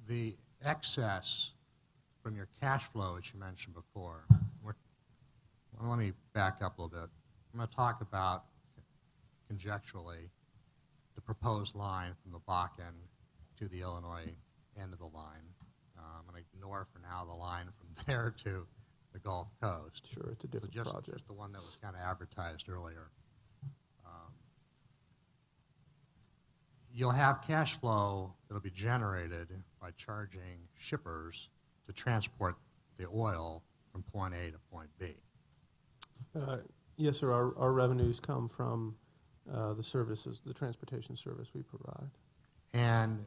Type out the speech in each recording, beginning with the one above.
the excess from your cash flow, which you mentioned before, well, let me back up a little bit. I'm going to talk about, conjecturally, the proposed line from the Bakken to the Illinois end of the line. I'm going to ignore for now the line from there to the Gulf Coast. Sure, it's a different project. Just the one that was kind of advertised earlier. You'll have cash flow that'll be generated by charging shippers to transport the oil from point A to point B. Yes, sir. Our revenues come from the services, the transportation service we provide. And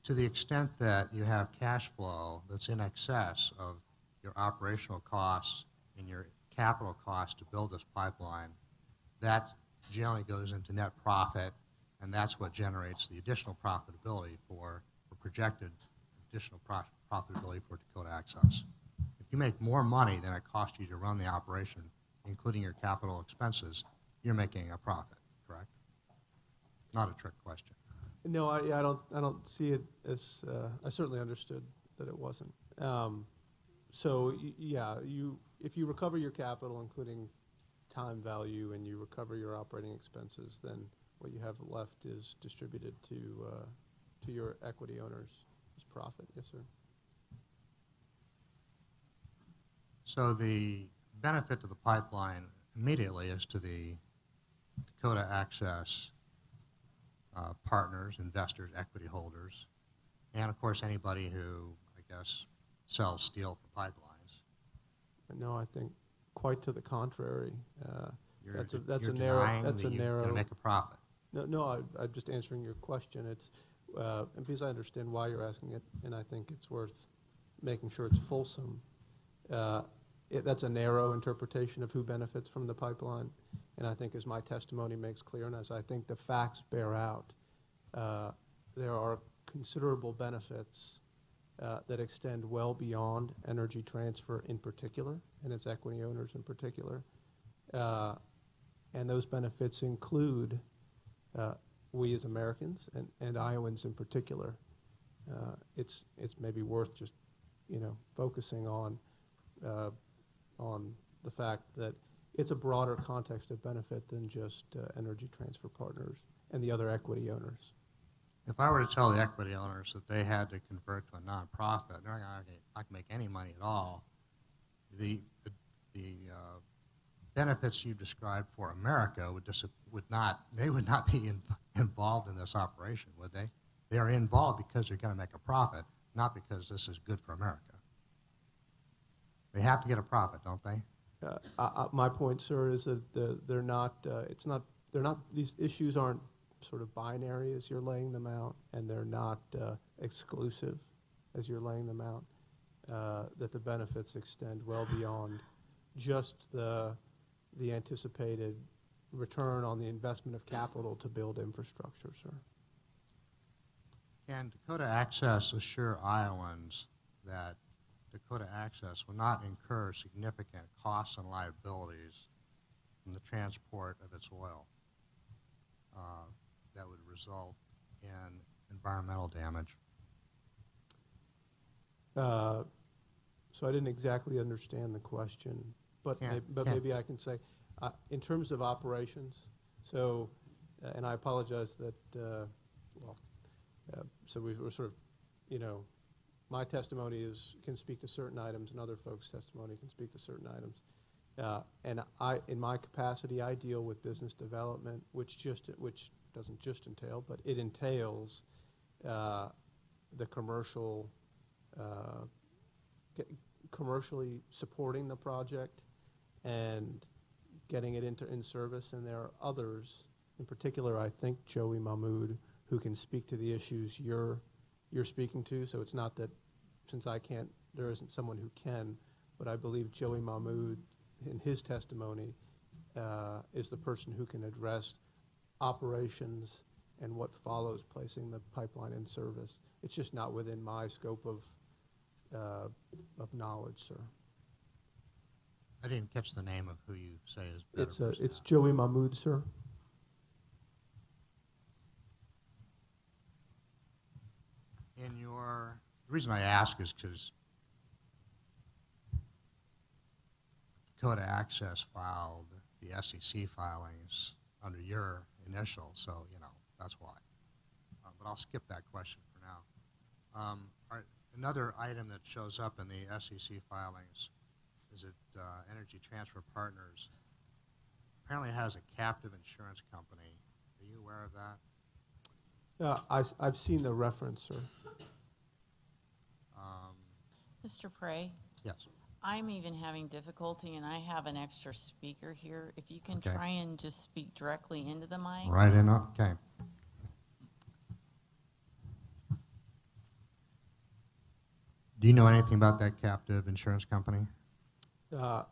to the extent that you have cash flow that's in excess of your operational costs and your capital costs to build this pipeline, that generally goes into net profit, and that's what generates the additional profitability for projected additional profitability for Dakota Access. If you make more money than it costs you to run the operation, including your capital expenses, you're making a profit, correct? Not a trick question. No, I don't see it as. I certainly understood that it wasn't. So yeah, if you recover your capital, including time value, and you recover your operating expenses, then what you have left is distributed to your equity owners as profit. Yes, sir. So the benefit to the pipeline immediately is to the Dakota Access partners, investors, equity holders, and of course anybody who, I guess, sells steel for pipelines. No, I think quite to the contrary. That's a narrow. You're going to make a profit. No, I'm just answering your question. It's and because I understand why you're asking it, and I think it's worth making sure it's fulsome. That's a narrow interpretation of who benefits from the pipeline, and I think as my testimony makes clear, and as I think the facts bear out, there are considerable benefits that extend well beyond Energy Transfer in particular, and its equity owners in particular. And those benefits include we as Americans and Iowans in particular. It's maybe worth just focusing on the fact that it's a broader context of benefit than just Energy Transfer partners and the other equity owners. If I were to tell the equity owners that they had to convert to a nonprofit, they're not going to make any money at all. The benefits you described for America would not be involved in this operation, would they? They are involved because they're going to make a profit, not because this is good for America. They have to get a profit, don't they? My point, sir, is that they're not. These issues aren't sort of binary as you're laying them out, and they're not exclusive as you're laying them out. That the benefits extend well beyond just the anticipated return on the investment of capital to build infrastructure, sir. Can Dakota Access assure Iowans that Dakota Access will not incur significant costs and liabilities from the transport of its oil that would result in environmental damage? So I didn't exactly understand the question, but maybe I can say, in terms of operations, so, and I apologize that, so we were sort of, my testimony can speak to certain items, and other folks' testimony can speak to certain items. And in my capacity, I deal with business development, which doesn't just entail, but it entails the commercially supporting the project and getting it in service. And there are others, in particular, I think Joey Mahmood, who can speak to the issues you're speaking to. So it's not that since I can't, there isn't someone who can, but I believe Joey Mahmood, in his testimony, is the person who can address operations and what follows placing the pipeline in service. It's just not within my scope of knowledge, sir. I didn't catch the name of who you say is better. It's Joey Mahmood, sir. In your the reason I ask is because Dakota Access filed the SEC filings under your initial, so, you know, that's why. But I'll skip that question for now. All right, another item that shows up in the SEC filings is that Energy Transfer Partners apparently has a captive insurance company. Are you aware of that? I've seen the reference, sir. Mr. Prey, Yes. I'm even having difficulty, and I have an extra speaker here. If you can Okay. try and just speak directly into the mic. Right in, okay. Do you know anything about that captive insurance company? I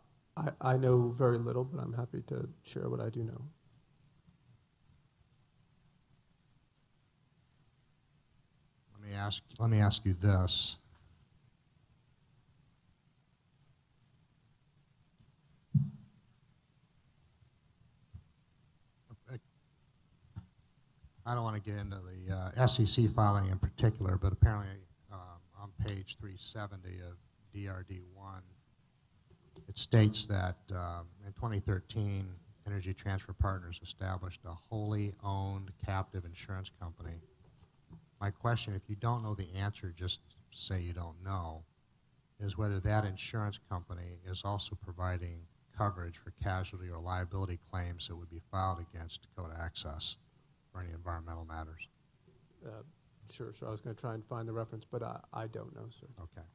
know very little, but I'm happy to share what I do know. Let me ask you this. I don't want to get into the SEC filing in particular, but apparently on page 370 of DRD1, it states that in 2013, Energy Transfer Partners established a wholly owned captive insurance company. My question, if you don't know the answer, just say you don't know, is whether that insurance company is also providing coverage for casualty or liability claims that would be filed against Dakota Access for any environmental matters. Sure, so I was going to try and find the reference, but I don't know, sir. Okay.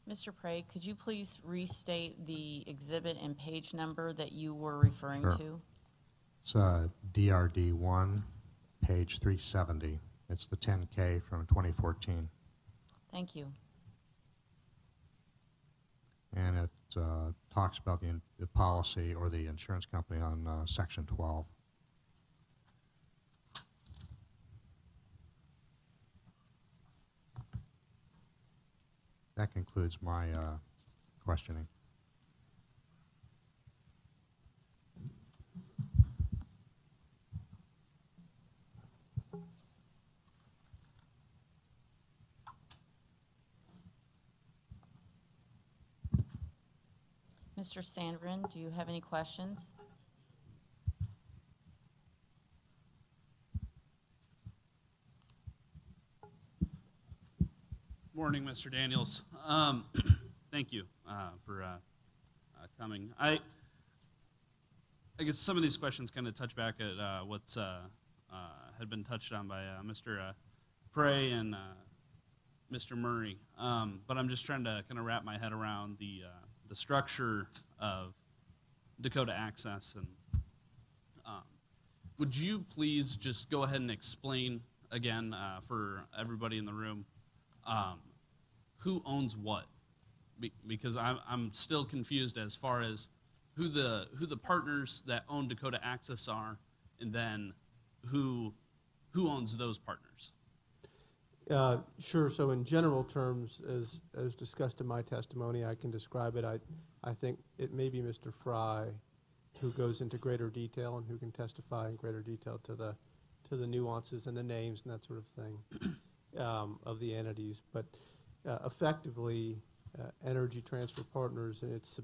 Mr. Prey, could you please restate the exhibit and page number that you were referring Sure. to? It's DRD1, page 370. It's the 10K from 2014. Thank you. And it talks about the policy or the insurance company on section 12. That concludes my questioning. Mr. Sandgren, do you have any questions? Morning, Mr. Daniels. Thank you for coming. I guess some of these questions kind of touch back at what's had been touched on by Mr. Prey and Mr. Murray, but I'm just trying to kind of wrap my head around the structure of Dakota Access. And would you please just go ahead and explain again for everybody in the room who owns what? Because I'm still confused as far as who the partners that own Dakota Access are, and then who owns those partners. Sure. So in general terms, as discussed in my testimony, I can describe it. I think it may be Mr. Fry who goes into greater detail and who can testify in greater detail to the nuances and the names and that sort of thing of the entities. But effectively, Energy Transfer Partners and its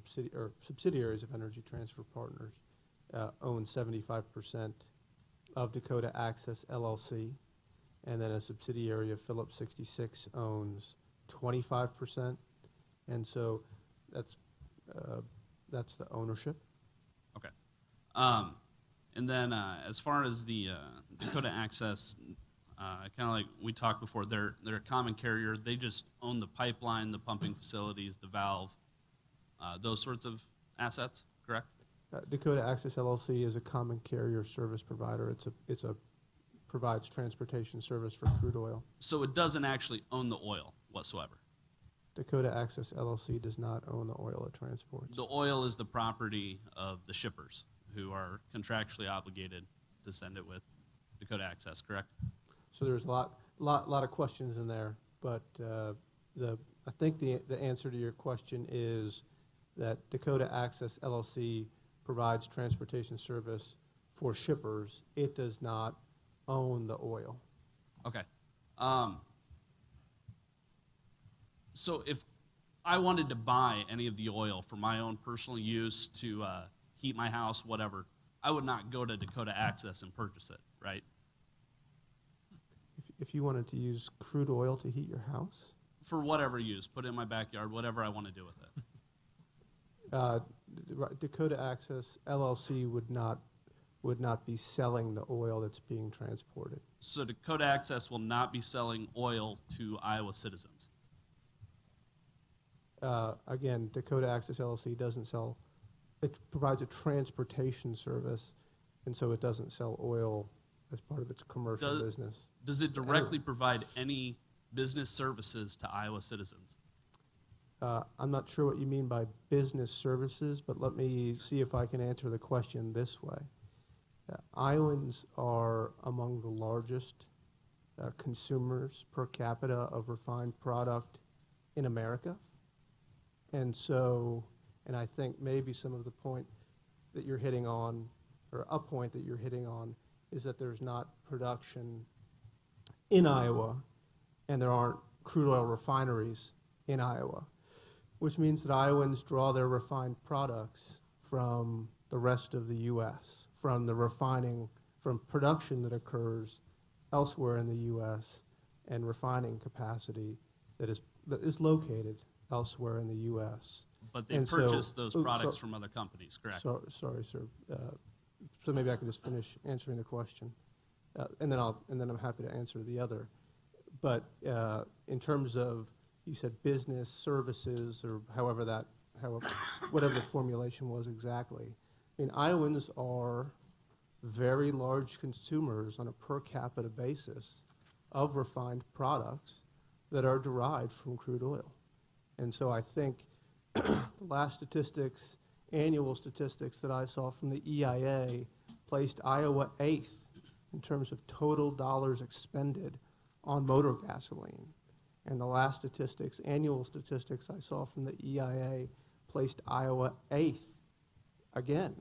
subsidiaries of Energy Transfer Partners own 75% of Dakota Access LLC. And then a subsidiary of Phillips 66 owns 25%, and so that's the ownership. Okay, and then as far as the Dakota Access, kind of like we talked before, they're a common carrier. They just own the pipeline, the pumping facilities, the valve, those sorts of assets. Correct? Dakota Access LLC is a common carrier service provider. It's a provides transportation service for crude oil. So it doesn't actually own the oil whatsoever? Dakota Access LLC does not own the oil it transports. The oil is the property of the shippers who are contractually obligated to send it with Dakota Access, correct? So there's a lot of questions in there, but I think the answer to your question is that Dakota Access LLC provides transportation service for shippers. It does not own the oil. Okay. So if I wanted to buy any of the oil for my own personal use to heat my house, whatever, I would not go to Dakota Access and purchase it, right? If you wanted to use crude oil to heat your house? For whatever use, put it in my backyard, whatever I want to do with it. Dakota Access LLC would not be selling the oil that's being transported. So Dakota Access will not be selling oil to Iowa citizens. Again, Dakota Access LLC doesn't sell, it provides a transportation service, and so it doesn't sell oil as part of its commercial business. Does it directly provide any business services to Iowa citizens? I'm not sure what you mean by business services, but let me see if I can answer the question this way. Iowans are among the largest consumers per capita of refined product in America. And so, and I think maybe some of the point that you're hitting on, or a point that you're hitting on, is that there's not production in Iowa and there aren't crude oil refineries in Iowa, which means that Iowans draw their refined products from the rest of the U.S., from the refining, from production that occurs elsewhere in the U.S. and refining capacity that is located elsewhere in the U.S. But they purchase those products from other companies, correct? Sorry, sir. So maybe I can just finish answering the question, and then I'm happy to answer the other. But in terms of, you said business services, or whatever the formulation was exactly. I mean, Iowans are very large consumers on a per capita basis of refined products that are derived from crude oil. And so I think the last annual statistics that I saw from the EIA placed Iowa 8th in terms of total dollars expended on motor gasoline. And the last annual statistics I saw from the EIA placed Iowa 8th, again,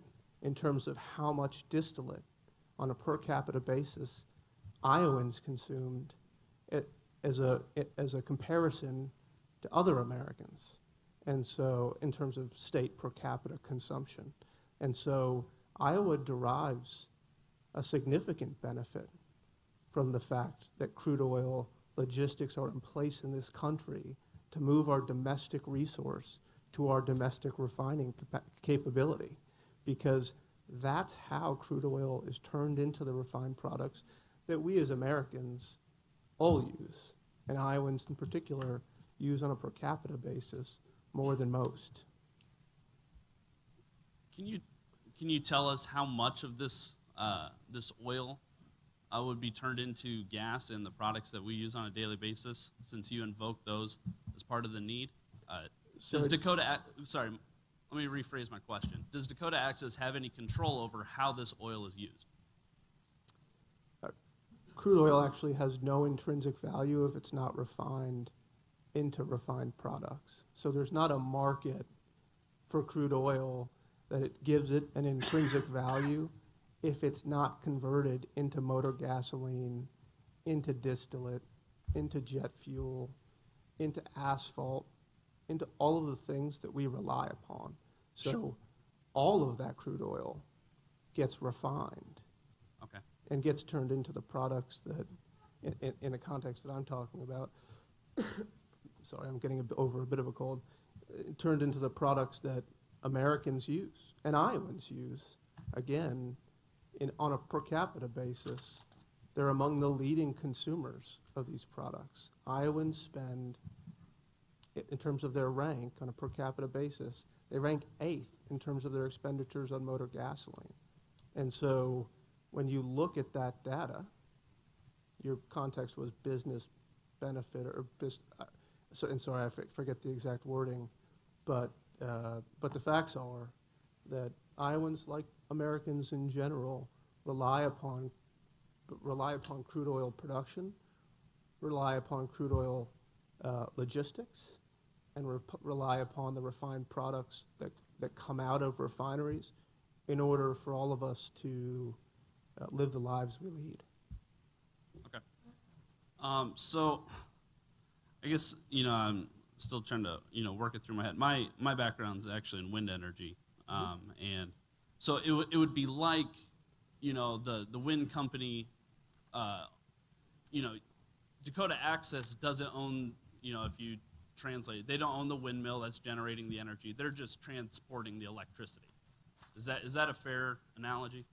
in terms of how much distillate on a per capita basis Iowans consumed as a comparison to other Americans. And so, in terms of state per capita consumption. And so, Iowa derives a significant benefit from the fact that crude oil logistics are in place in this country to move our domestic resource to our domestic refining capability, because that's how crude oil is turned into the refined products that we as Americans all use, and Iowans in particular use on a per capita basis more than most. Can you tell us how much of this this oil would be turned into gas in the products that we use on a daily basis, since you invoke those as part of the need? Does Dakota, sorry, let me rephrase my question. Does Dakota Access have any control over how this oil is used? Crude oil actually has no intrinsic value if it's not refined into refined products. So there's not a market for crude oil that it gives it an intrinsic value if it's not converted into motor gasoline, into distillate, into jet fuel, into asphalt, into all of the things that we rely upon. So Sure. all of that crude oil gets refined. Okay. And gets turned into the products that, in the context that I'm talking about, sorry, I'm getting over a bit of a cold, turned into the products that Americans use and Iowans use. Again, on a per capita basis, they're among the leading consumers of these products. Iowans spend, in terms of their rank on a per capita basis, they rank 8th in terms of their expenditures on motor gasoline. And so when you look at that data, your context was business benefit or sorry, I forget the exact wording, but the facts are that Iowans, like Americans in general, rely upon crude oil production, rely upon crude oil logistics, and rely upon the refined products that come out of refineries in order for all of us to live the lives we lead. Okay. So I guess, still trying to, work it through my head. My background's actually in wind energy, and so it would be like, the wind company, Dakota Access doesn't own, if you translate it, they don't own the windmill that's generating the energy. They're just transporting the electricity. Is that a fair analogy?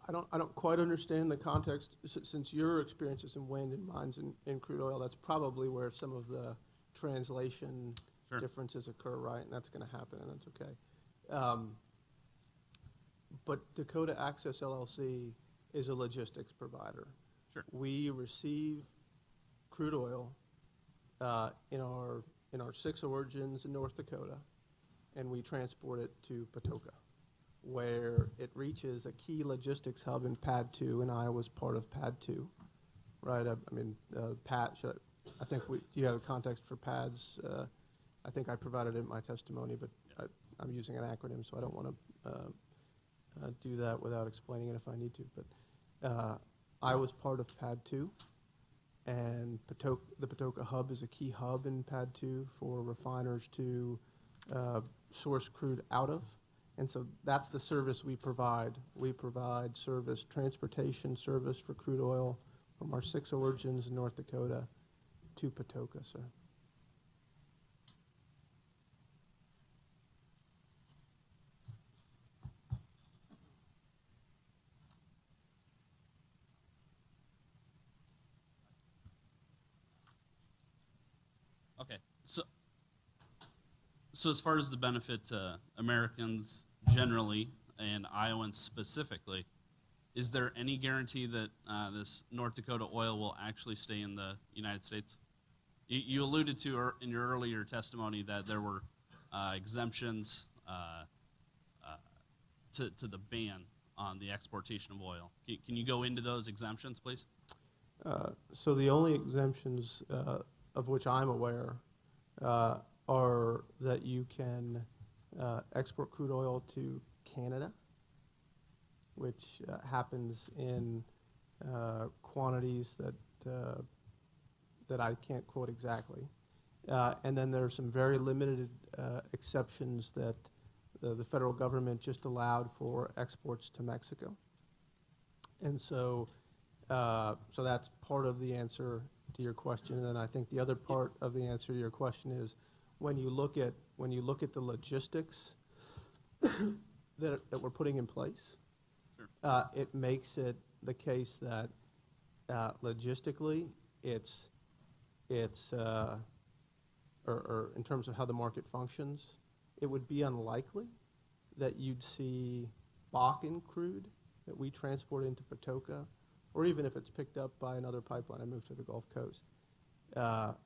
I don't quite understand the context. Since your experience is in wind and mine's in crude oil, that's probably where some of the translation Sure. differences occur, right? And that's going to happen, and that's okay. But Dakota Access LLC is a logistics provider. Sure. We receive crude oil in our 6 origins in North Dakota, and we transport it to Patoka, where it reaches a key logistics hub in Pad 2, and Iowa's part of Pad 2, right? I think you have a context for pads. I think I provided it in my testimony, but Yes. I'm using an acronym, so I don't want to do that without explaining it if I need to. But Iowa's part of Pad 2, and the Patoka hub is a key hub in Pad 2 for refiners to source crude out of. And so that's the service we provide. We provide service, transportation service for crude oil from our 6 origins in North Dakota to Patoka, sir. Okay, so as far as the benefit to Americans generally and Iowans specifically, is there any guarantee that this North Dakota oil will actually stay in the United States? You alluded to in your earlier testimony that there were exemptions to the ban on the exportation of oil. Can you go into those exemptions, please? So the only exemptions of which I'm aware are that you can export crude oil to Canada, which happens in quantities that I can't quote exactly. And then there are some very limited exceptions that the federal government just allowed for exports to Mexico. And so that's part of the answer to your question. And then I think the other part of the answer to your question is when you look at the logistics that we're putting in place, Sure. it makes it the case that logistically or in terms of how the market functions, it would be unlikely that you'd see Bakken crude that we transport into Patoka, or even if it's picked up by another pipeline and moved to the Gulf Coast. Well,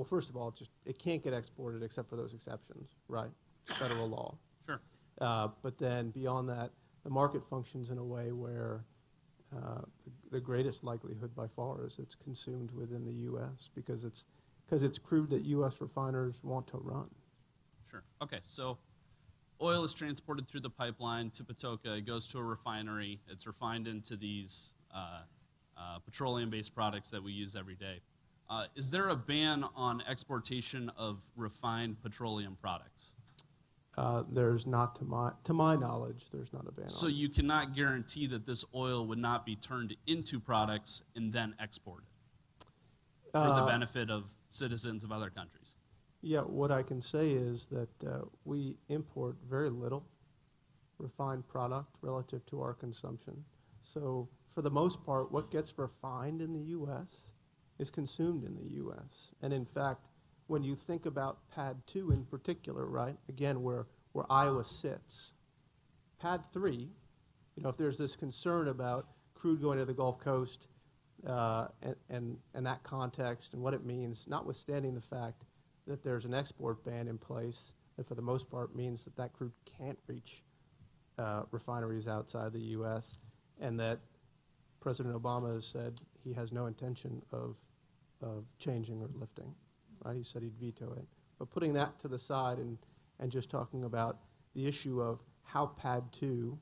first of all, it can't get exported except for those exceptions, right? Federal law. Sure. But then beyond that, the market functions in a way where the greatest likelihood by far is it's consumed within the U.S. because it's crude that U.S. refiners want to run. Sure. Okay, so oil is transported through the pipeline to Patoka. It goes to a refinery. It's refined into these petroleum-based products that we use every day. Is there a ban on exportation of refined petroleum products? There's not, to my knowledge, there's not a ban. So on it. you cannot guarantee that this oil would not be turned into products and then exported for the benefit of citizens of other countries? Yeah, what I can say is that we import very little refined product relative to our consumption. So for the most part, what gets refined in the U.S. is consumed in the U.S. And in fact, when you think about Pad 2 in particular, right, again, where Iowa sits, Pad 3, if there's this concern about crude going to the Gulf Coast and that context and what it means, notwithstanding the fact that there's an export ban in place that for the most part means that crude can't reach refineries outside the U.S., and that President Obama has said he has no intention of changing or lifting. Right? He said he'd veto it. But putting that to the side and just talking about the issue of how Pad 2,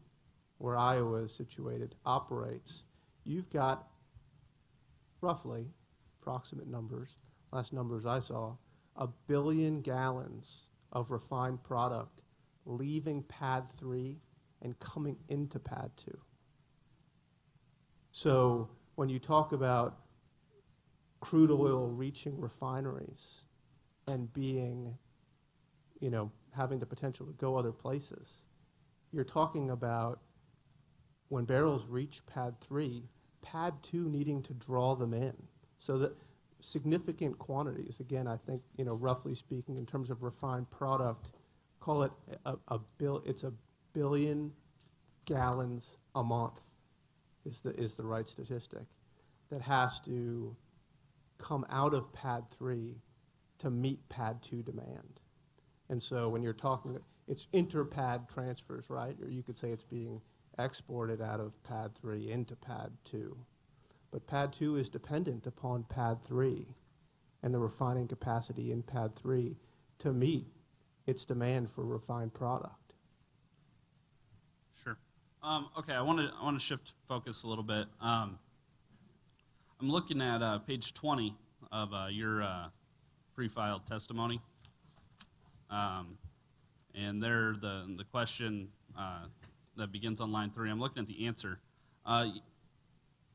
where Iowa is situated, operates, you've got roughly approximate numbers, last numbers I saw, 1 billion gallons of refined product leaving pad 3 and coming into pad 2. So when you talk about crude oil reaching refineries and being, having the potential to go other places, you're talking about when barrels reach pad 3, pad 2 needing to draw them in. So that significant quantities, again, I think, roughly speaking, in terms of refined product, call it it's 1 billion gallons a month is the right statistic that has to come out of pad 3 to meet pad 2 demand. And so when you're talking, it's inter-pad transfers, right? Or you could say it's being exported out of pad 3 into pad 2. But pad 2 is dependent upon pad 3 and the refining capacity in pad 3 to meet its demand for refined product. Sure. Okay, I want to shift focus a little bit. I'm looking at page 20 of your pre-filed testimony, and there the question that begins on line 3. I'm looking at the answer.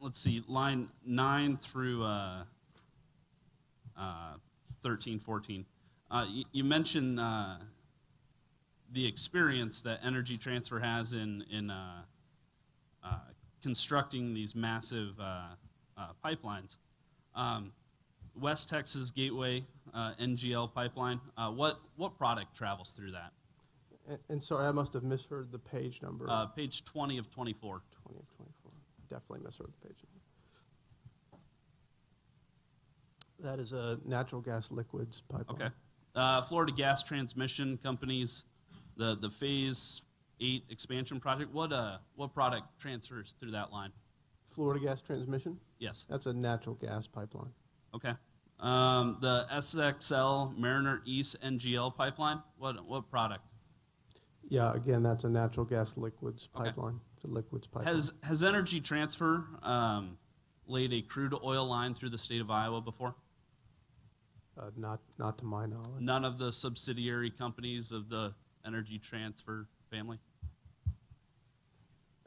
Let's see, line 9 through 13, 14. You mentioned the experience that Energy Transfer has in constructing these massive pipelines. West Texas Gateway NGL pipeline. What product travels through that? And sorry, I must have misheard the page number. Page 20 of 24. 20 of 24. Definitely misheard the page number. That is a natural gas liquids pipeline. Okay. Florida Gas Transmission Companies, the Phase 8 expansion project. What product transfers through that line? Florida Gas Transmission? Yes. That's a natural gas pipeline. Okay. The SXL Mariner East NGL pipeline. What product? Yeah, again, that's a natural gas liquids Okay. pipeline. It's a liquids pipeline. Has Energy Transfer laid a crude oil line through the state of Iowa before? Not to my knowledge. None of the subsidiary companies of the Energy Transfer family?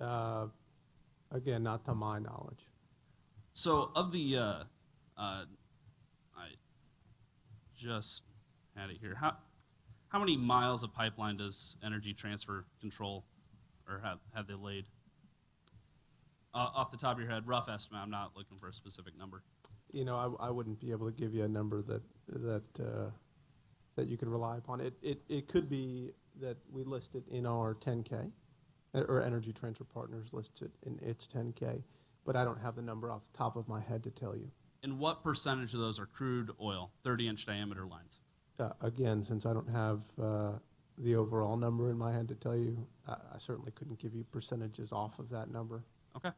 Again, not to my knowledge. So of the, I just had it here. How many miles of pipeline does Energy Transfer control, or have they laid? Off the top of your head, rough estimate. I'm not looking for a specific number. I wouldn't be able to give you a number that you could rely upon. It could be that we listed in our 10K, or Energy Transfer Partners listed in its 10K, but I don't have the number off the top of my head to tell you. And what percentage of those are crude oil, 30-inch diameter lines? Again, since I don't have the overall number in my head to tell you, I certainly couldn't give you percentages off of that number. Okay.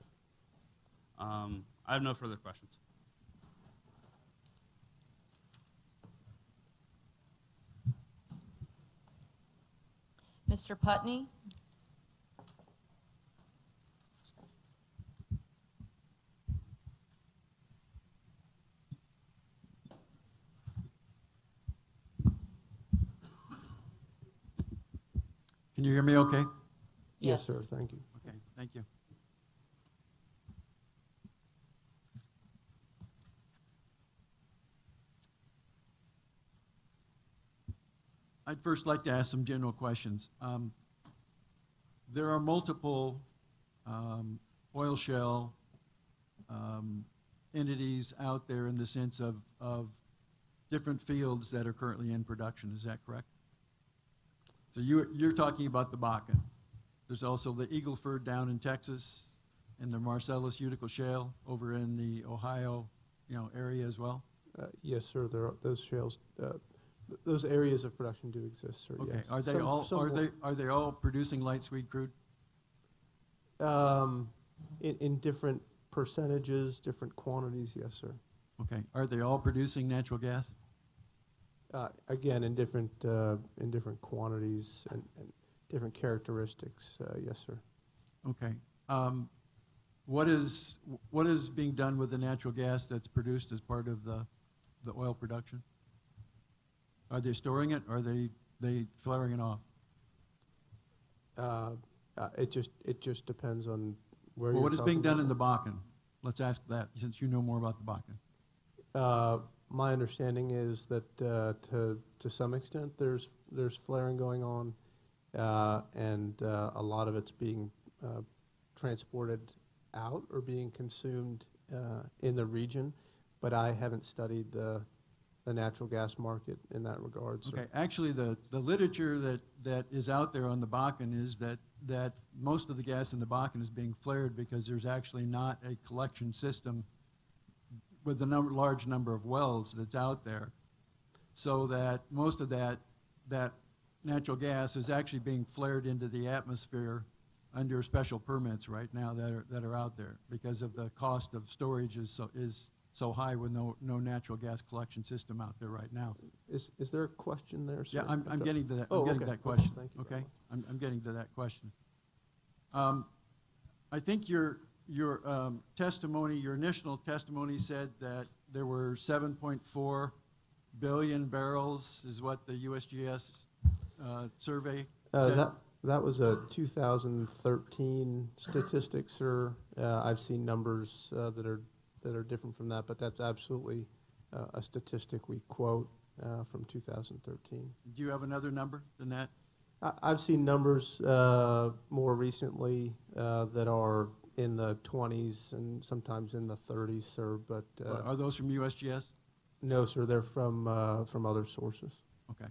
I have no further questions. Mr. Putney? Can you hear me okay? Yes, sir. Thank you. Okay, thank you. I'd first like to ask some general questions. There are multiple oil shale entities out there in the sense of different fields that are currently in production. Is that correct? So you're talking about the Bakken. There's also the Eagle Ford down in Texas, and the Marcellus Utica Shale over in the Ohio, area as well. Yes, sir. There are those shales. Those areas of production do exist, sir. Okay. Yes. Are they all producing light sweet crude? In different percentages, different quantities, yes, sir. Okay. Are they all producing natural gas? Again, in different quantities and different characteristics, yes, sir. Okay. what is being done with the natural gas that's produced as part of the oil production? Are they storing it, or are they flaring it off? It just depends on where Well, you're what is being talking done in about. the Bakken? Let's ask that, since you know more about the Bakken. My understanding is that to some extent there's flaring going on, and a lot of it's being transported out or being consumed in the region, but I haven't studied the natural gas market in that regard. So. Okay, actually, the literature that is out there on the Bakken is that most of the gas in the Bakken is being flared because there's actually not a collection system with the large number of wells that's out there, so that most of that natural gas is actually being flared into the atmosphere under special permits right now that are out there because of the cost of storage is so high with no natural gas collection system out there right now. Is there a question there, sir? Yeah, I'm getting to that. Oh, I'm getting okay. to that question. Thank you very Okay, much. I'm getting to that question. I think your testimony, your initial testimony, said that there were 7.4 billion barrels, is what the USGS survey said. That was a 2013 statistic, sir. I've seen numbers that are different from that, but that's absolutely a statistic we quote from 2013. Do you have another number than that? I've seen numbers more recently that are in the 20s and sometimes in the 30s, sir. But Are those from USGS? no, sir, they're from other sources. Okay.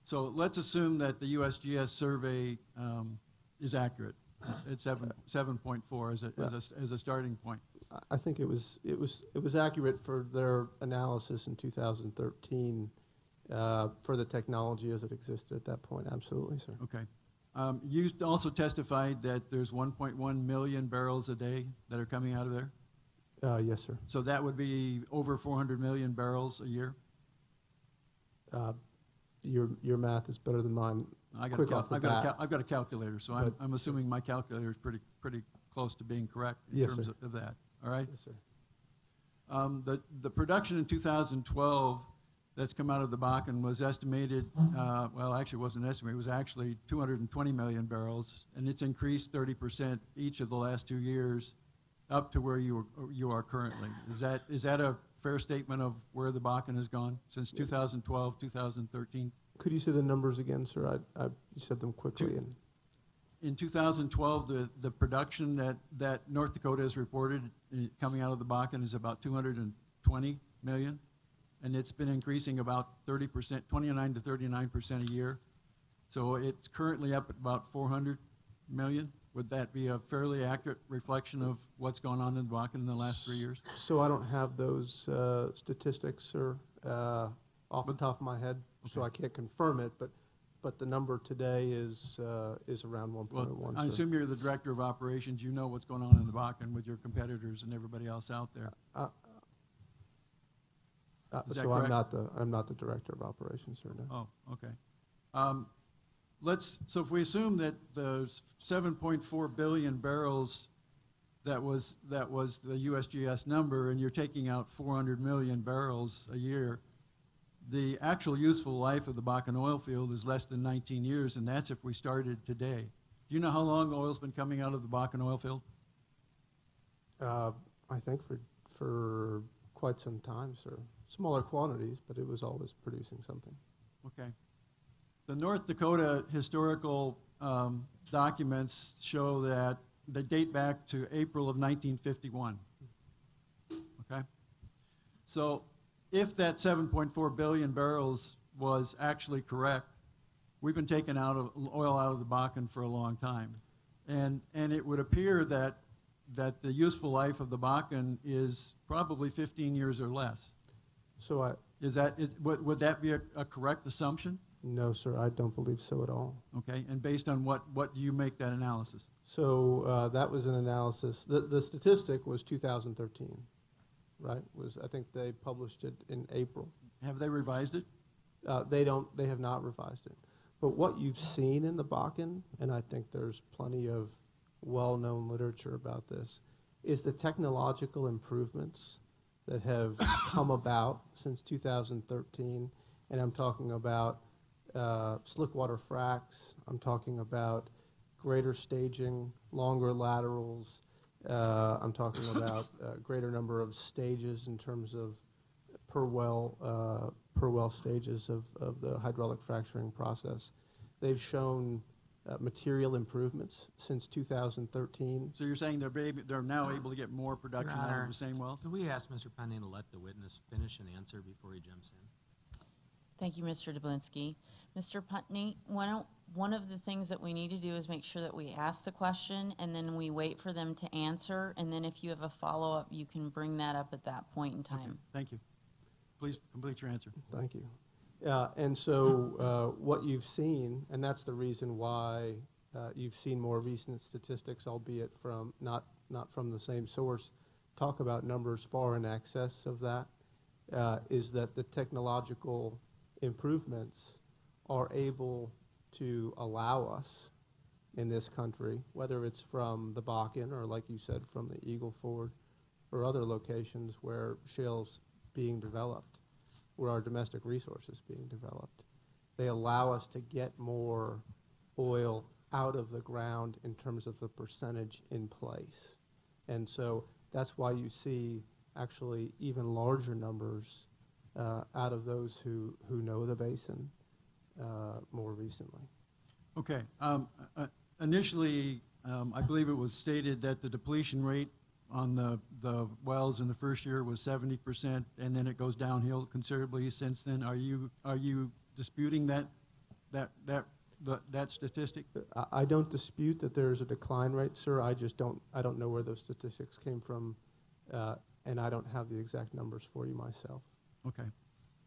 So let's assume that the USGS survey is accurate. It's 7.4 as a starting point. I think it was accurate for their analysis in 2013 for the technology as it existed at that point. Absolutely, sir. Okay. You also testified that there's 1.1 million barrels a day that are coming out of there. Yes, sir. So that would be over 400 million barrels a year. Your math is better than mine. I've Quick off the bat. got a calculator, so But- I'm assuming my calculator is pretty close to being correct in Yes, terms sir. of that. All right. Yes, sir. The production in 2012 that's come out of the Bakken was estimated, well, actually it wasn't estimated, it was actually 220 million barrels, and it's increased 30% each of the last 2 years up to where you are currently. Is that a fair statement of where the Bakken has gone since 2012, 2013? Could you say the numbers again, sir? You said them quickly. In 2012, the production that North Dakota has reported coming out of the Bakken is about 220 million, and it's been increasing about 30%, 29 to 39% a year. So it's currently up at about 400 million. Would that be a fairly accurate reflection of what's gone on in the Bakken in the last 3 years? So I don't have those statistics, sir, off the top of my head, so I can't confirm it. But the number today is around 1.1. Well, I sir. assume you're the director of operations. You know what's going on in the Bakken with your competitors and everybody else out there. Is that So correct? I'm not the director of operations, sir. No. Oh, okay. So if we assume that the 7.4 billion barrels that was the USGS number, and you're taking out 400 million barrels a year, the actual useful life of the Bakken oil field is less than 19 years, and that's if we started today. Do you know how long oil's been coming out of the Bakken oil field? I think for quite some time, sir. Smaller quantities, but it was always producing something. Okay. The North Dakota historical documents show that they date back to April of 1951. Okay? So if that 7.4 billion barrels was actually correct, we've been taking oil out of the Bakken for a long time. And it would appear that the useful life of the Bakken is probably 15 years or less. So Would that be a correct assumption? no, sir, I don't believe so at all. Okay, and based on what do you make that analysis? So that was an analysis. The statistic was 2013, right? I think they published it in April. Have they revised it? They have not revised it. But what you've seen in the Bakken, and I think there's plenty of well-known literature about this, is the technological improvements that have come about since 2013, and I'm talking about slickwater fracs, I'm talking about greater staging, longer laterals, I'm talking about greater number of stages in terms of per well stages of the hydraulic fracturing process. They've shown material improvements since 2013. So you're saying they're now able to get more production out of the same wells? Could we ask Mr. Penny to let the witness finish and answer before he jumps in? Thank you, Mr. Dubinsky. Mr. Putney, one of the things that we need to do is make sure that we ask the question and then we wait for them to answer, and then if you have a follow-up, you can bring that up at that point in time. Okay, thank you. Please complete your answer. Thank you. And so what you've seen, and that's the reason why you've seen more recent statistics, albeit from not from the same source, talk about numbers far in excess of that, is that the technological improvements are able to allow us in this country, whether it's from the Bakken or, like you said, from the Eagle Ford or other locations where shale's being developed, where our domestic resource is being developed. They allow us to get more oil out of the ground in terms of the percentage in place. And so that's why you see actually even larger numbers out of those who know the basin more recently. Okay. Initially, I believe it was stated that the depletion rate on the wells in the first year was 70%, and then it goes downhill considerably since then. Are you disputing that statistic? I don't dispute that there's a decline rate, sir. I don't know where those statistics came from, and I don't have the exact numbers for you myself. Okay.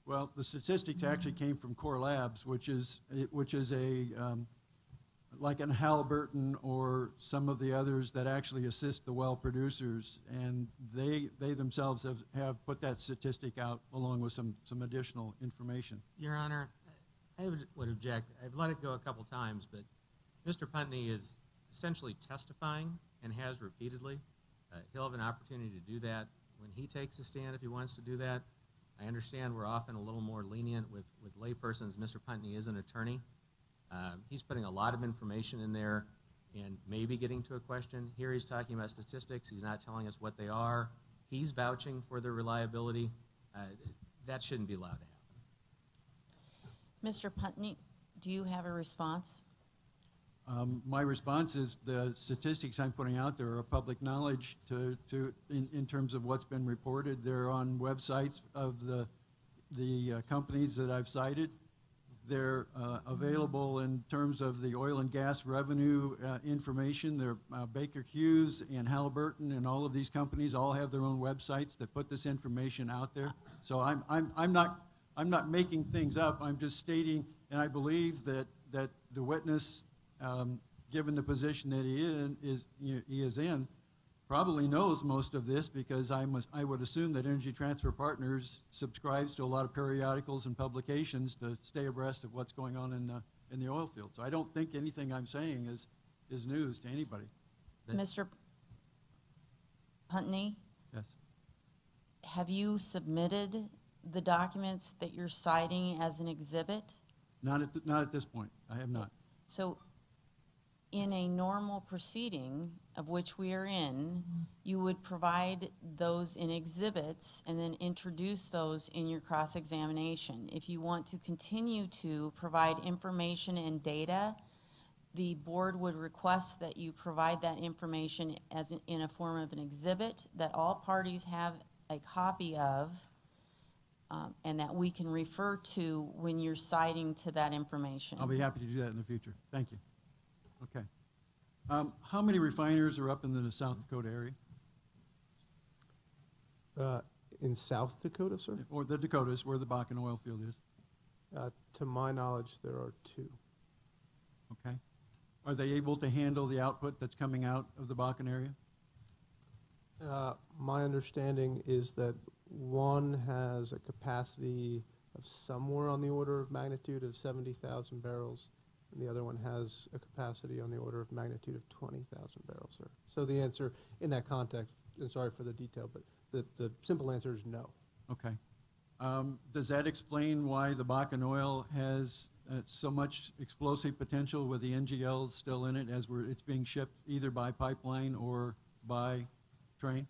Well, the statistics actually came from Core Labs, which is a like an Halliburton or some of the others that actually assist the well producers, and they themselves have put that statistic out along with some additional information. Your Honor, I would object. I've let it go a couple times, but Mr. Putney is essentially testifying and has repeatedly. He'll have an opportunity to do that when he takes a stand if he wants to do that. I understand we're often a little more lenient with laypersons. Mr. Putney is an attorney. He's putting a lot of information in there and maybe getting to a question. Here he's talking about statistics. He's not telling us what they are. He's vouching for their reliability. That shouldn't be allowed to happen. Mr. Putney, do you have a response? My response is the statistics I'm putting out there are public knowledge in terms of what's been reported. They're on websites of the companies that I've cited. They're available in terms of the oil and gas revenue information. They're Baker Hughes and Halliburton and all of these companies all have their own websites that put this information out there. So I'm not making things up. I'm just stating, and I believe that the witness, given the position that he is in, probably knows most of this because I would assume that Energy Transfer Partners subscribes to a lot of periodicals and publications to stay abreast of what's going on in the oil field. So I don't think anything I'm saying is news to anybody. Mr. Putney? Yes. Have you submitted the documents that you're citing as an exhibit? Not at this point. I have not. So in a normal proceeding of which we are in, you would provide those in exhibits and then introduce those in your cross-examination. If you want to continue to provide information and data, the board would request that you provide that information in a form of an exhibit that all parties have a copy of, and that we can refer to when you're citing to that information. I'll be happy to do that in the future. Thank you. Okay. How many refiners are up in the South Dakota area? In South Dakota, sir? Or the Dakotas, where the Bakken oil field is? To my knowledge, there are 2. Okay. Are they able to handle the output that's coming out of the Bakken area? My understanding is that one has a capacity of somewhere on the order of magnitude of 70,000 barrels, and the other one has a capacity on the order of magnitude of 20,000 barrels, sir. So the answer in that context and sorry for the detail, but the simple answer is no. Okay. Does that explain why the Bakken oil has so much explosive potential with the NGLs still in it as it's being shipped either by pipeline or by train?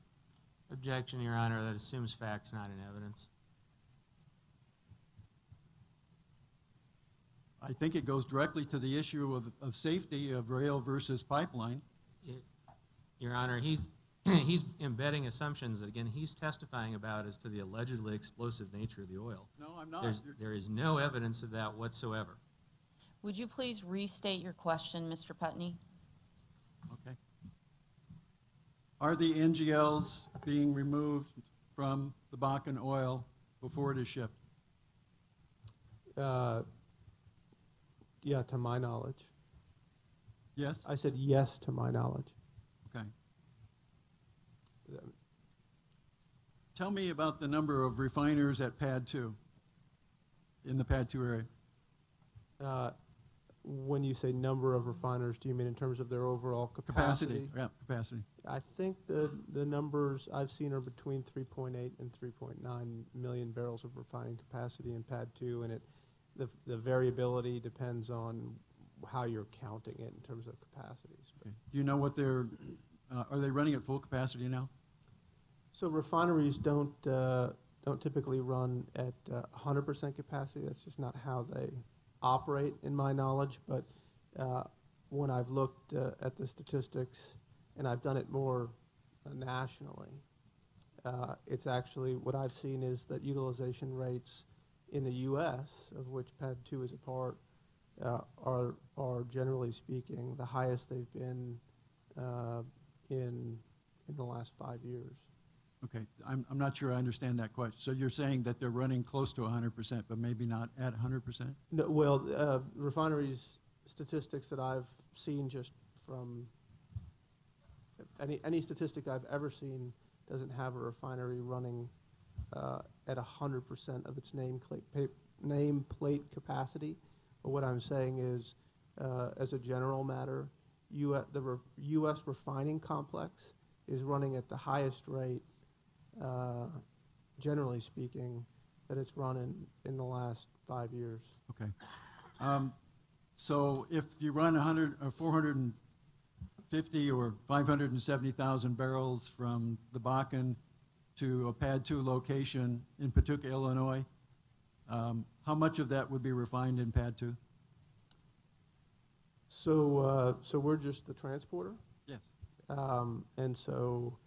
Objection, Your Honor. That assumes facts, not in evidence. I think it goes directly to the issue of safety of rail versus pipeline. Your Honor, he's embedding assumptions that, again, he's testifying about as to the allegedly explosive nature of the oil. No, I'm not. There is no evidence of that whatsoever. Would you please restate your question, Mr. Putney? Okay. Are the NGLs being removed from the Bakken oil before it is shipped? Yeah, to my knowledge. Yes? I said yes to my knowledge. Okay. Tell me about the number of refiners at Pad 2, in the Pad 2 area. When you say number of refiners, do you mean in terms of their overall capacity? Yeah, capacity. I think the numbers I've seen are between 3.8 and 3.9 million barrels of refining capacity in Pad 2, and the variability depends on how you're counting it in terms of capacities. Okay. Do you know what are they running at full capacity now? So refineries don't typically run at 100% capacity. That's just not how they operate, in my knowledge. But when I've looked at the statistics, and I've done it more nationally, it's actually what I've seen is that utilization rates in the U.S., of which Pad 2 is a part, are generally speaking the highest they've been in the last 5 years. Okay, I'm not sure I understand that question. So you're saying that they're running close to 100%, but maybe not at 100%? No, well, refineries statistics that I've seen just from any statistic I've ever seen doesn't have a refinery running at 100% of its nameplate capacity. But what I'm saying is, as a general matter, the U.S. refining complex is running at the highest rate, generally speaking, that it's run in the last 5 years. Okay. So if you run 450 or 570,000 barrels from the Bakken to a Pad 2 location in Patuca, Illinois, how much of that would be refined in Pad 2? So we're just the transporter, Yes. and so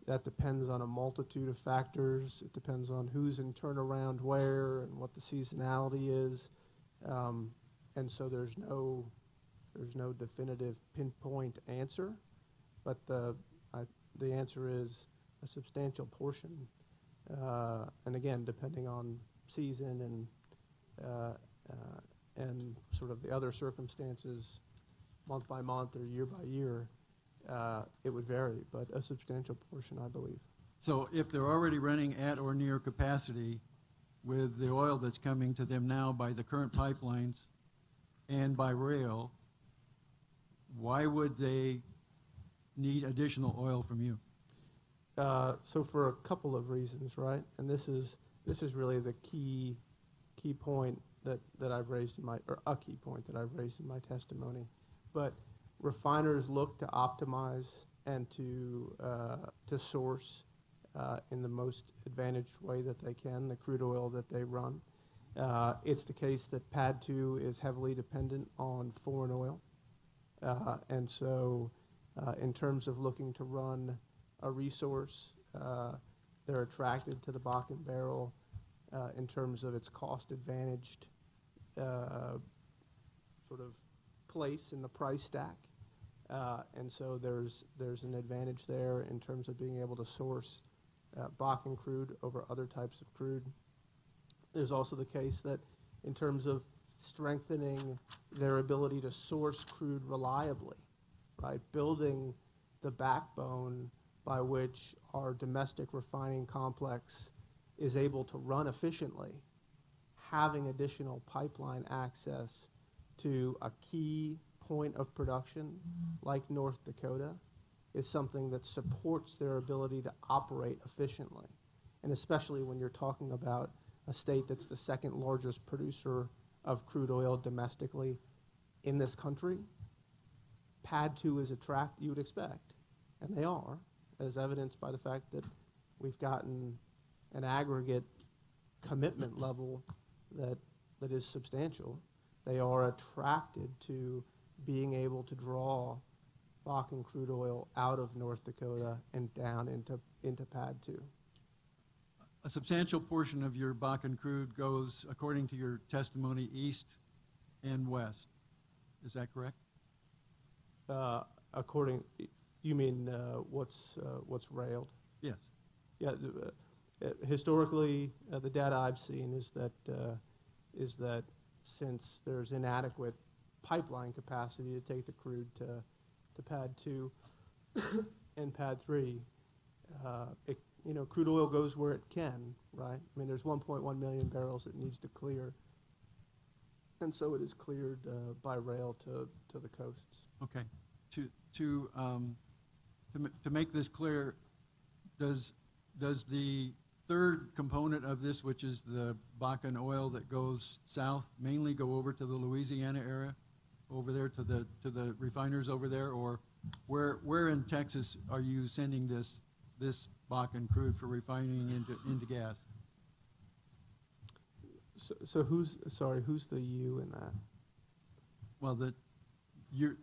that depends on a multitude of factors. It depends on who's in turnaround where and what the seasonality is, and so there's no definitive pinpoint answer, but the answer is a substantial portion, and again, depending on season and sort of the other circumstances, month by month or year by year, it would vary, but a substantial portion, I believe. So if they're already running at or near capacity with the oil that's coming to them now by the current pipelines and by rail, why would they need additional oil from you? So for a couple of reasons, right? And this is really the key point that I've raised or a key point that I've raised in my testimony. But refiners look to optimize and to source in the most advantaged way that they can the crude oil that they run. It's the case that Pad 2 is heavily dependent on foreign oil, and so in terms of looking to run a resource, they're attracted to the Bakken barrel in terms of its cost-advantaged sort of place in the price stack. And so there's an advantage there in terms of being able to source Bakken crude over other types of crude. There's also the case that in terms of strengthening their ability to source crude reliably, right, building the backbone by which our domestic refining complex is able to run efficiently, having additional pipeline access to a key point of production like North Dakota is something that supports their ability to operate efficiently. And especially when you're talking about a state that's the second largest producer of crude oil domestically in this country, PADD 2 is you would expect, and they are, as evidenced by the fact that we've gotten an aggregate commitment level that is substantial. They are attracted to being able to draw Bakken crude oil out of North Dakota and down into PADD 2. A substantial portion of your Bakken crude goes, according to your testimony, east and west. Is that correct? You mean what's railed? Yes. Yeah. Historically, the data I've seen is that since there's inadequate pipeline capacity to take the crude to PADD 2 and PADD 3, crude oil goes where it can, right? I mean, there's 1.1 million barrels it needs to clear, and so it is cleared by rail to the coasts. Okay. To make this clear, does the third component of this, which is the Bakken oil that goes south, mainly go over to the Louisiana area, over there to the refiners over there, or where in Texas are you sending this Bakken crude for refining into gas? So who's the you in that? Well,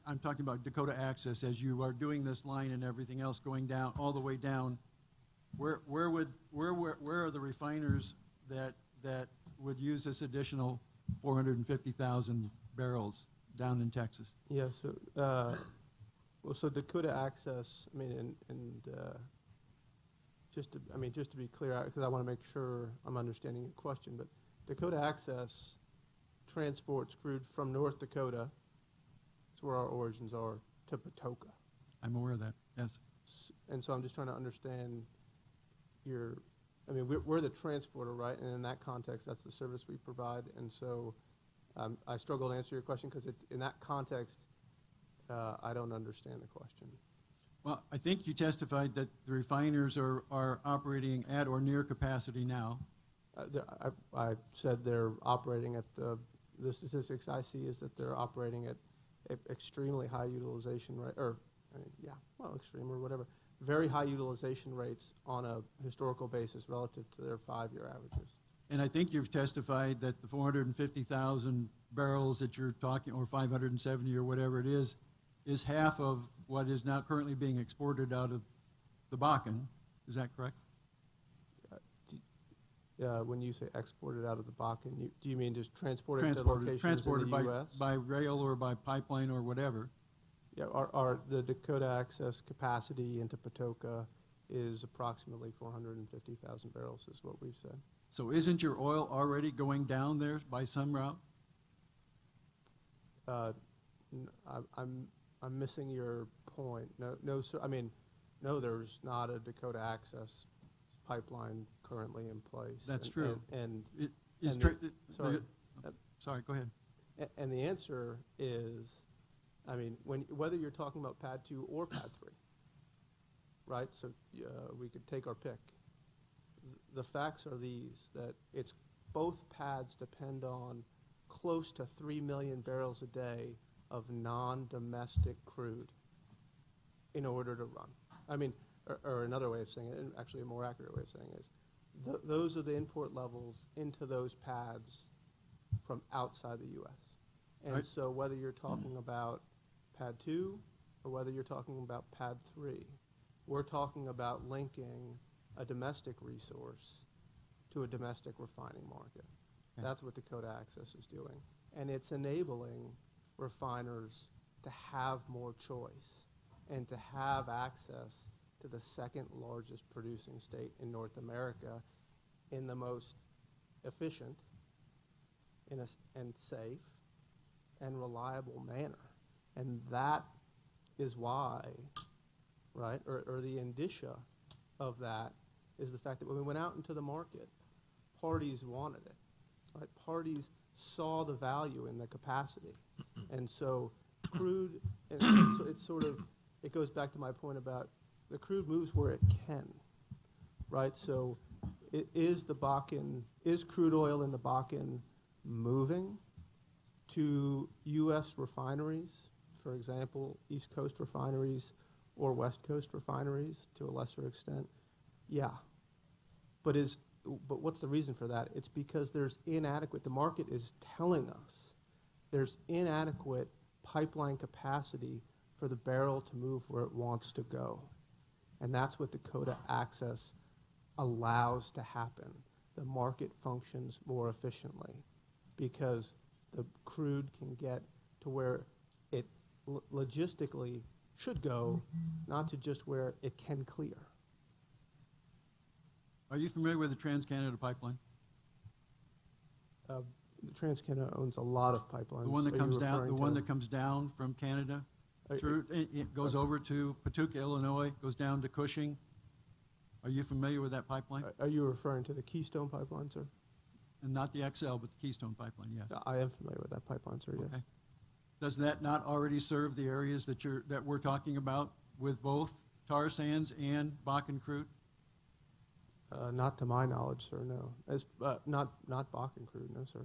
I'm talking about Dakota Access. As you are doing this line and everything else going down all the way down, where are the refiners that would use this additional 450,000 barrels down in Texas? Yeah. So Dakota Access. I mean, just to be clear, because I want to make sure I'm understanding your question, but Dakota Access transports crude from North Dakota, that's where our origins are, to Patoka. I'm aware of that, yes. And so I'm just trying to understand we're the transporter, right? And in that context, that's the service we provide. And so I struggle to answer your question because in that context, I don't understand the question. Well, I think you testified that the refiners are operating at or near capacity now. I said they're operating at the statistics I see is that they're operating at extremely high utilization rate, extreme or whatever, very high utilization rates on a historical basis relative to their 5-year averages. And I think you've testified that the 450,000 barrels that you're talking, or 570 or whatever it is half of what is now currently being exported out of the Bakken. Is that correct? When you say exported out of the Bakken, do you mean just transported to locations in the U.S.? By rail or by pipeline or whatever? Yeah, the Dakota Access capacity into Patoka is approximately 450,000 barrels is what we've said. So isn't your oil already going down there by some route? I'm missing your point. No, sir. I mean, no, there's not a Dakota Access pipeline currently in place. That's true. Sorry, go ahead. And the answer is, I mean, whether you're talking about PADD 2 or PADD 3, right? So we could take our pick. The facts are these, that both pads depend on close to 3 million barrels a day of non-domestic crude in order to run. I mean, or another way of saying it, and actually a more accurate way of saying it is, those are the import levels into those pads from outside the U.S. And right. So whether you're talking about PADD 2 or whether you're talking about PADD 3, we're talking about linking a domestic resource to a domestic refining market. Okay. That's what Dakota Access is doing. And it's enabling refiners to have more choice and to have access to the second largest producing state in North America in the most efficient and safe and reliable manner. And that is why, right, or the indicia of that is the fact that when we went out into the market, parties wanted it, right? Parties saw the value in the capacity. And so crude, it's sort of, it goes back to my point about the crude moves where it can, right? So is crude oil in the Bakken moving to U.S. refineries, for example, East Coast refineries or West Coast refineries to a lesser extent? Yeah. But what's the reason for that? It's because there's the market is telling us there's inadequate pipeline capacity for the barrel to move where it wants to go. And that's what Dakota Access allows to happen. The market functions more efficiently because the crude can get to where it logistically should go, not to just where it can clear. Are you familiar with the Trans-Canada Pipeline? TransCanada owns a lot of pipelines. The one that Are comes you down, referring the one to- that comes down from Canada Are- through, it goes over to Pawtucket, Illinois, goes down to Cushing. Are you familiar with that pipeline? Are you referring to the Keystone Pipeline, sir? And not the XL, but the Keystone Pipeline, yes. I am familiar with that pipeline, sir, yes. Okay. Does that not already serve the areas that we're talking about with both tar sands and Bakken crude? Not to my knowledge, sir, no. Not Bakken crude, no, sir.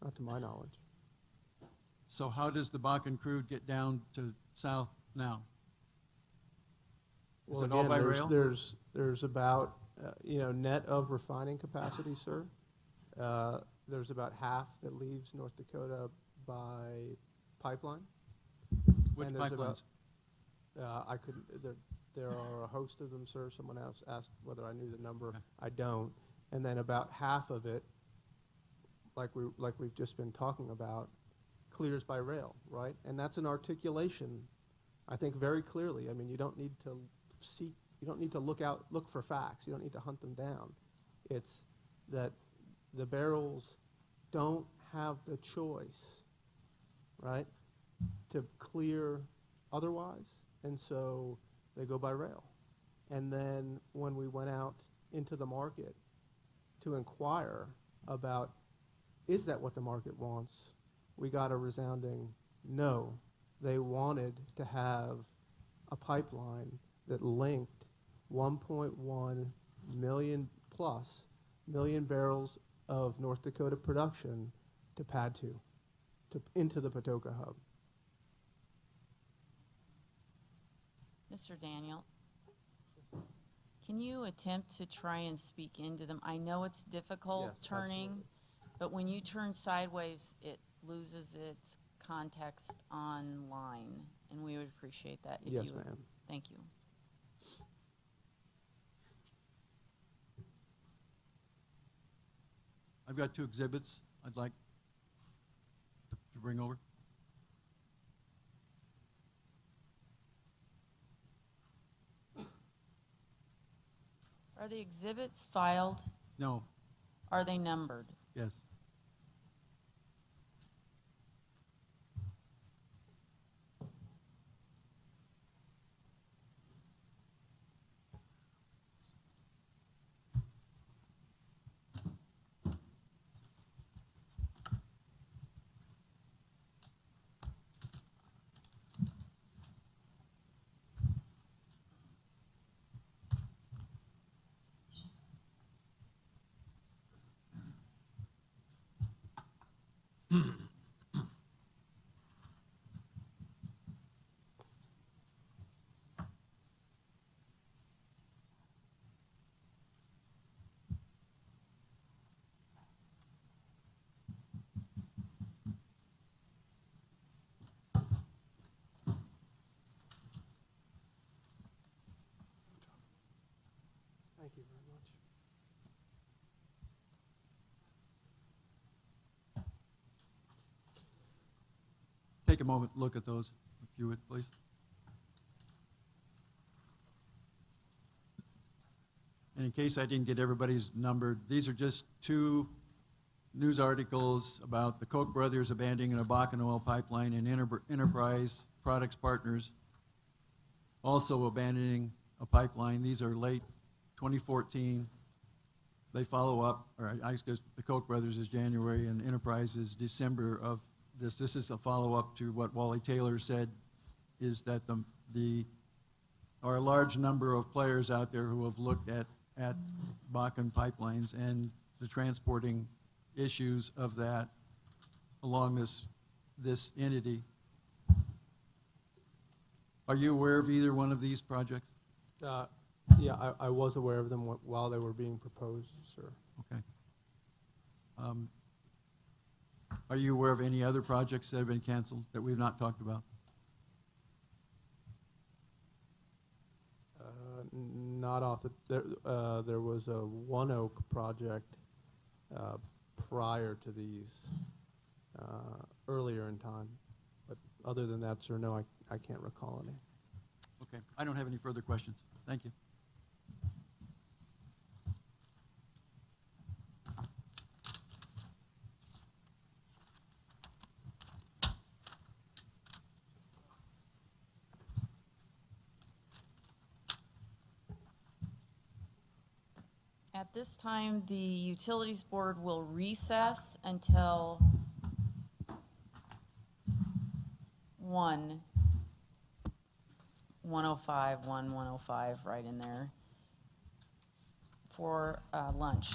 Not to my knowledge. So how does the Bakken crude get down to south now? Is Well, it all again, by rail? there's about, net of refining capacity, sir. There's about half that leaves North Dakota by pipeline. Which and there's pipelines? I couldn't, there are a host of them, sir. Someone else asked whether I knew the number. Okay. I don't. And then about half of it, like we've just been talking about, clears by rail, right? And that's an articulation, I think, very clearly. I mean, you don't need to look for facts. You don't need to hunt them down. It's that the barrels don't have the choice, right, to clear otherwise, and so they go by rail. And then when we went out into the market to inquire about, is that what the market wants, we got a resounding no. They wanted to have a pipeline that linked 1.1 million barrels of North Dakota production to PADD 2, into the Patoka hub. Mr. Daniel, can you attempt to try and speak into them? I know it's difficult Yes, turning, absolutely. but when you turn sideways, it loses its context online, and we would appreciate that if Yes, you would. ma'am. Thank you. I've got 2 exhibits I'd like to bring over. Are the exhibits filed? No, Are they numbered? yes. Thank you very much. Take a moment, look at those, if you would, please. And in case I didn't get everybody's numbered, these are just 2 news articles about the Koch brothers abandoning a Bakken oil pipeline and Enterprise Products Partners also abandoning a pipeline. These are late 2014. They follow up, or I guess the Koch brothers is January and Enterprise is December of this. This is a follow-up to what Wally Taylor said, is that the are a large number of players out there who have looked at Bakken pipelines and the transporting issues of that along this entity. Are you aware of either one of these projects? Yeah, I was aware of them while they were being proposed, sir. Okay. Are you aware of any other projects that have been canceled that we've not talked about? Not off the, there was a One Oak project prior to these, earlier in time. But other than that, sir, no, I can't recall any. Okay, I don't have any further questions. Thank you. At this time, the Utilities Board will recess until 1:05, right in there, for lunch.